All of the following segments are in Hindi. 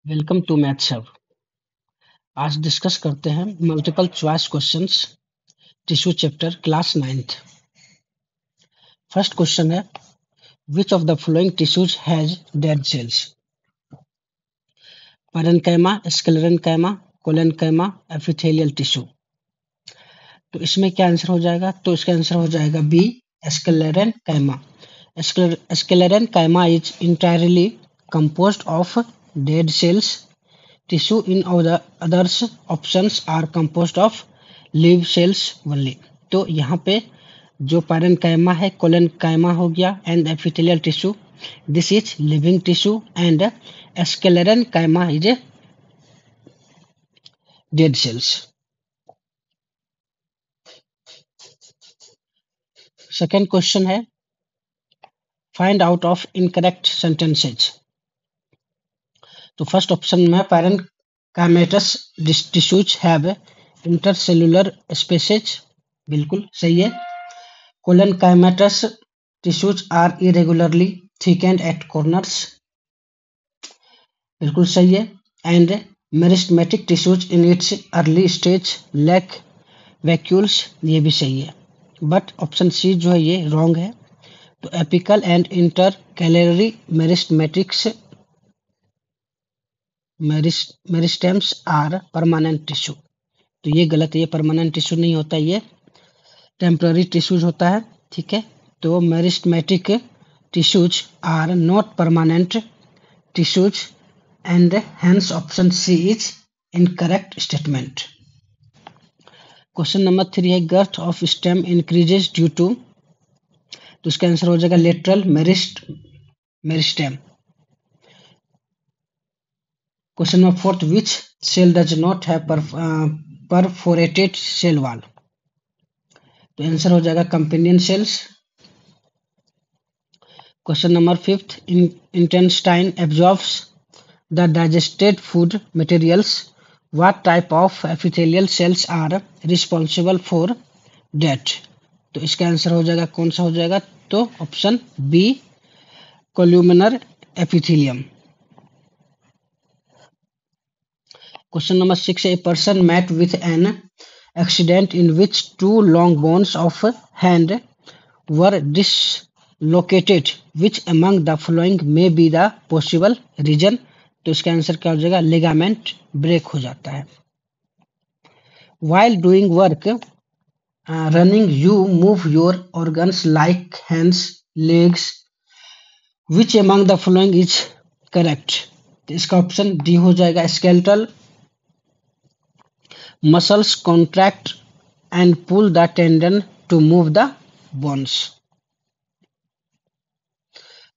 Welcome to math sir. आज डिस्कस करते हैं multiple choice questions tissue chapter class 9th। First question है which of the following tissues has dead cells? Parenchyma, sclerenchyma, collenchyma, epithelial tissue. तो इसमें क्या आंसर हो जाएगा? तो इसका आंसर हो जाएगा B, sclerenchyma. Sclerenchyma is entirely composed of dead cells tissue. In others options are composed of live cells only. तो यहाँ पे जो पैरेन्काइमा है, कोलेन्काइमा हो गया and epithelial tissue, this is living tissue and sclerenchyma is dead cells. Second question है find out of incorrect sentences. तो फर्स्ट ऑप्शन में parenchymatous tissues have intercellular spaces, बिल्कुल सही है। Collenchymatous tissues are irregularly thickened at corners, बिल्कुल सही है। And meristematic tissues in its early stage lack vacuoles, ये भी सही है। बट ऑप्शन सी जो है ये रॉन्ग है। तो apical and intercalary meristematics meristems are permanent tissue. तो ये गलत है, ये परमानेंट टिश्यू नहीं होता, ये टेम्पररी टिश्यूज होता है, ठीक है। तो meristematic tissues are not permanent tissues and hence option C is incorrect statement. Question number 3 है girth of stem increases due to, तो इसका आंसर हो जाएगा lateral meristem. Question number 4 which cell does not have perforated cell wall, तो आंसर हो जाएगा companion cells. Question number 5 intestine absorbs the digested food materials, what type of epithelial cells are responsible for that? तो इसका आंसर हो जाएगा, कौन सा हो जाएगा? तो option B columnar epithelium. Question number 6, a person met with an accident in which two long bones of hand were dislocated. Which among the following may be the possible reason? तो इसका आंसर क्या हो जाएगा? लिगामेंट ब्रेक हो जाता है। While doing work, running, you move your organs like hands, legs. Which among the following is correct? तो इसका ऑप्शन डी हो जाएगा skeletal muscles contract and pull the tendon to move the bones.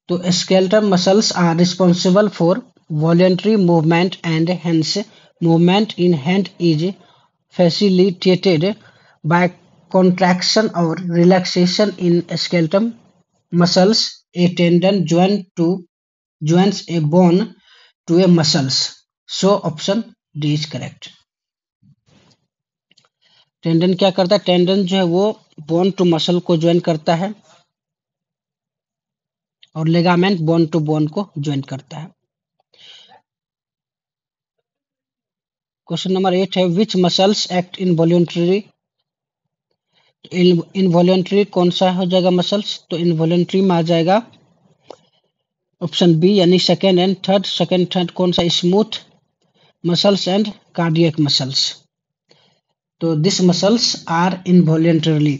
तो skeletal muscles are responsible for voluntary movement and hence movement in hand is facilitated by contraction or relaxation in skeletal muscles. A tendon joins a bone to a muscles. So option D is correct. Tendon क्या करता है? टेंडन जो है वो बोन टू मसल को ज्वाइन करता है और लिगामेंट बोन टू बोन को ज्वाइन करता है। क्वेश्चन नंबर 8 है विच मसल्स एक्ट इनवॉल्यूंटरी? इनवॉल्यूंटरी कौन सा हो जाएगा मसल्स? तो इनवॉल्यूंटरी में आ जाएगा ऑप्शन बी यानी second and third. Second third कौन सा? Smooth muscles and cardiac muscles. तो this muscles are involuntarily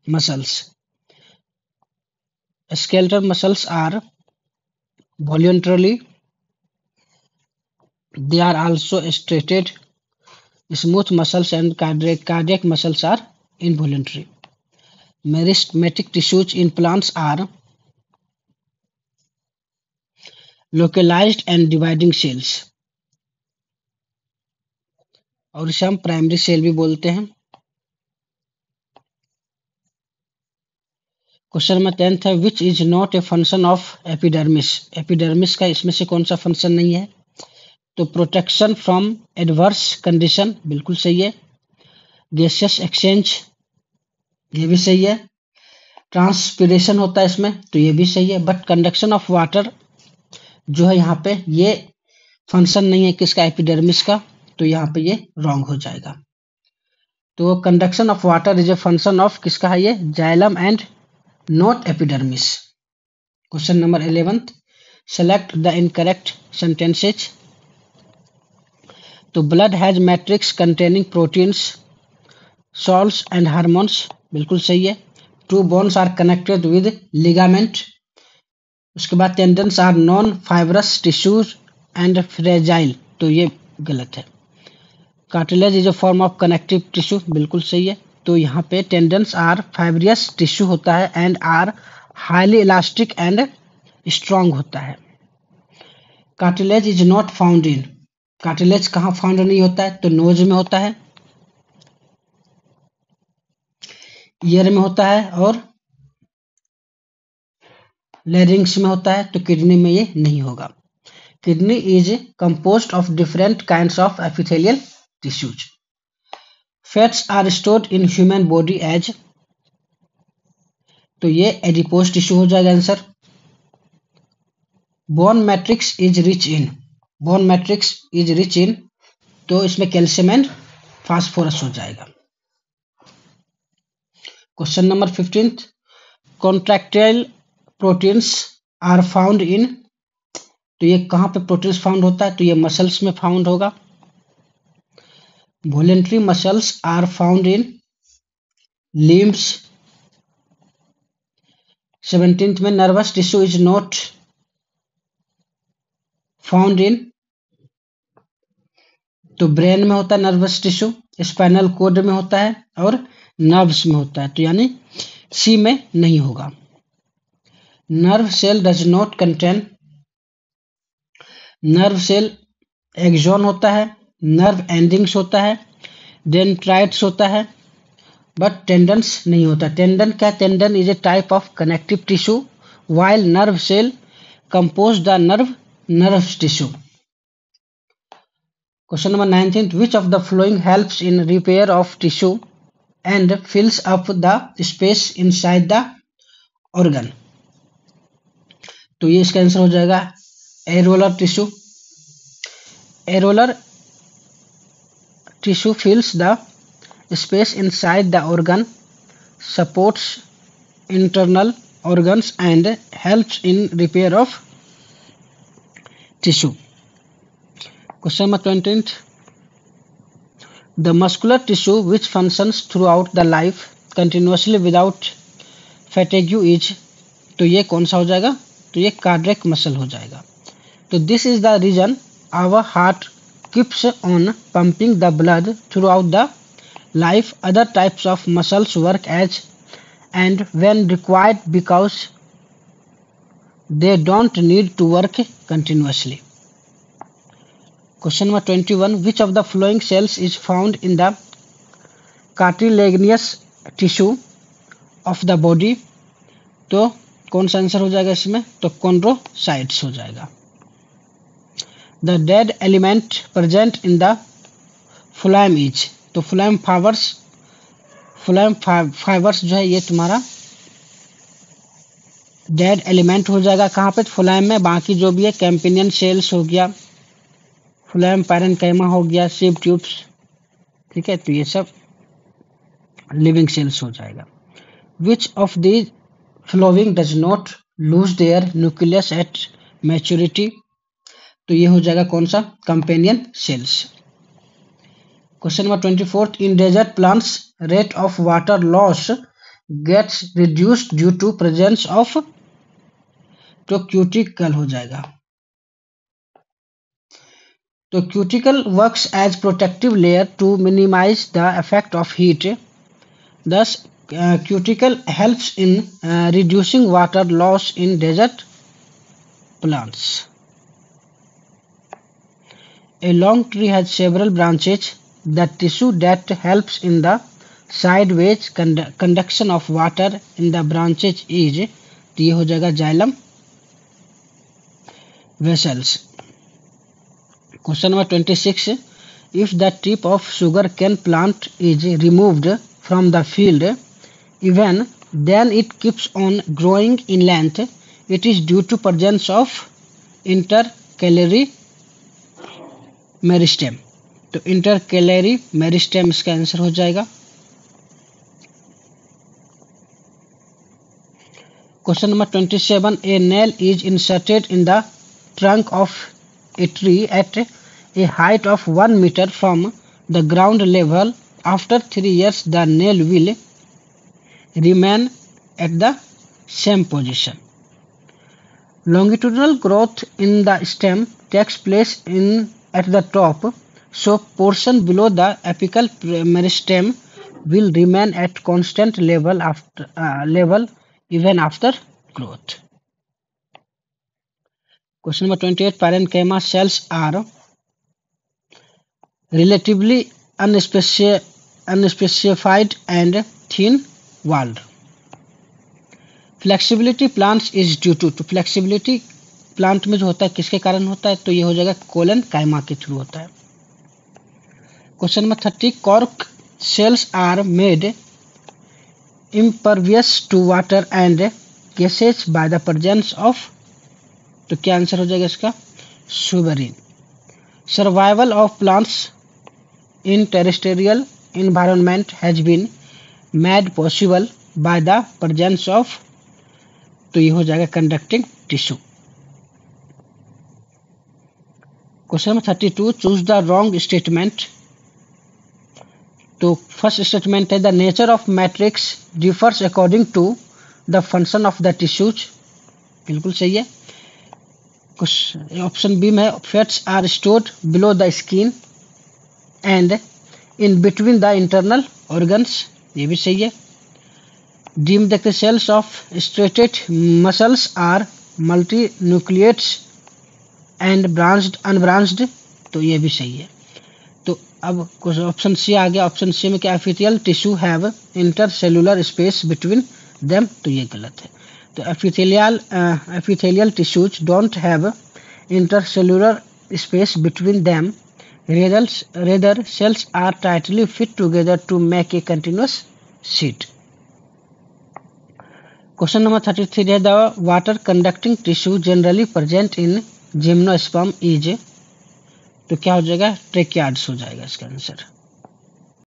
muscles. Skeletal muscles are voluntarily. They are also straightened. Smooth muscles and cardiac muscles are involuntary. Meristematic tissues in plants are localized and dividing cells. और इसे हम प्राइमरी सेल भी बोलते हैं। क्वेश्चन नंबर 10 है which is not a function of epidermis? Epidermis का इसमें से कौन सा फंक्शन नहीं है? तो प्रोटेक्शन फ्रॉम एडवर्स कंडीशन, बिल्कुल सही है। गैसियस एक्सचेंज, ये भी सही है। ट्रांसपिरेशन होता है इसमें, तो ये भी सही है। बट कंडक्शन ऑफ वाटर जो है यहाँ पे ये फंक्शन नहीं है किसका, एपिडर्मिस का, तो यहाँ पे ये रॉन्ग हो जाएगा। तो conduction of water is a function of किसका है ये, xylem and not epidermis. Question number 11, select the incorrect sentences. तो blood has matrix containing proteins, salts and hormones, बिल्कुल सही है। Two bones are connected with ligament. उसके बाद tendons are non fibrous tissues and fragile, तो ये गलत है। Cartilage is a form of connective tissue, बिल्कुल सही है। तो यहाँ पे टेंडन्स आर फाइब्रियस टिश्यू होता है and are highly elastic and strong होता है। Cartilage is not found in, cartilage कहाँ फाउंड नहीं होता है, तो नोज में होता है, ईयर में होता है और लैरिंग्स में होता है, तो किडनी में ये नहीं होगा। Kidney is composed of different kinds of epithelial tissues. Fats are stored in human body as, तो ये एडिपोज टिश्यू हो जाएगा answer. Bone matrix is rich in, bone matrix is rich in, तो इसमें कैल्शियम एंड फास्फोरस हो जाएगा। Question number 15, contractile proteins are found in, तो ये कहाँ पे प्रोटीन्स फाउंड होता है, तो ये मसल्स में फाउंड होगा। Voluntary muscles are found in limbs. 17th में nervous tissue is not found in, तो ब्रेन में होता है नर्वस टिश्यू, स्पाइनल कोड में होता है और नर्व्स में होता है, तो यानी सी में नहीं होगा। Nerve cell does not contain, nerve cell axon होता है, नर्व एंडिंग्स होता है, डेंड्राइट्स होता है, बट टेंडन्स नहीं होता। टेंडन क्या, tendon is a type of connective tissue while nerve cell compose the nerve tissue. Question number 19, which of the following helps in repair of tissue and fills up the space inside the organ, तो ये इसका आंसर हो जाएगा areolar tissue. Areolar tissue fills the space inside the organ, supports internal organs and helps in repair of tissue. Question number 20, the muscular tissue which functions throughout the life continuously without fatigue is, तो ये कौन सा हो जाएगा, तो ये कार्डियक मसल हो जाएगा। तो this is the reason our heart keeps on pumping the blood throughout the life. Other types of muscles work as and when required because they don't need to work continuously. Question number 21, which of the following cells is found in the cartilaginous tissue of the body, तो कौन सा आंसर हो जाएगा इसमें, तो कॉन्ड्रोसाइट्स हो जाएगा। The dead element present in the phloem is, तो फ्लोएम फाइबर्स जो है ये तुम्हारा डेड एलिमेंट हो जाएगा। कहाँ पे, फ्लोएम में। बाकी जो भी है कैम्पिनियन सेल्स हो गया, फ्लोएम पैरेन्काइमा हो गया, सिव ट्यूब्स, ठीक है, तो ये सब लिविंग सेल्स हो जाएगा। Which of these following does not lose their nucleus at maturity, तो ये हो जाएगा कौन सा, companion cells. Question number 24, in desert plants rate of water loss gets reduced due to presence of, तो क्यूटिकल हो जाएगा। तो cuticle works as protective layer to minimize the effect of heat, thus cuticle helps in reducing water loss in desert plants. A long tree has several branches. The tissue that helps in the sideways conduction of water in the branches is, तो ये हो जाएगा xylem vessels. Question number 26, if the tip of sugar cane plant is removed from the field, even then it keeps on growing in length, it is due to presence of intercalary meristem, तो इंटरकेलरी मेरिस्टेम इसका आंसर हो जाएगा। Question number 27, A nail is inserted in the trunk of a tree at a height of 1 meter from the ground level. After 3 years, the nail will remain at the same position. Longitudinal growth in the stem takes place at the top, so portion below the apical meristem will remain at constant level even after growth. Question number 28, parenchyma cells are relatively unspecified and thin-walled. Flexibility plants is due to flexibility plant में जो होता है किसके कारण होता है, तो ये हो जाएगा कोलन कायमा के थ्रू होता है। Question number 30, cork cells are made impervious to water and gases by the presence of, तो क्या आंसर हो जाएगा इसका, suberin. Survival of plants in terrestrial environment has been made possible by the presence of, तो ये हो जाएगा conducting tissue. Question number 32, choose the wrong statement, तो फर्स्ट स्टेटमेंट है the nature of matrix differs according to the function of the tissues, बिल्कुल सही है। ऑप्शन बी में fats are stored below the skin and in between the internal organs, ये भी सही है। डी में देखते cells of striated muscles are multi nucleates and branched unbranched, तो ये भी सही है। तो अब कुछ ऑप्शन सी आ गया। ऑप्शन सी में क्या, epithelial tissue have intercellular space between them, तो ये गलत है। तो epithelial tissues don't have intercellular space between them. Rather, cells are tightly fit together to make a continuous sheet. Question number 33 है the water conducting tissue generally present in gymnosperm is, तो क्या हो जाएगा, ट्रेकियार्ड्स हो जाएगा इसका आंसर।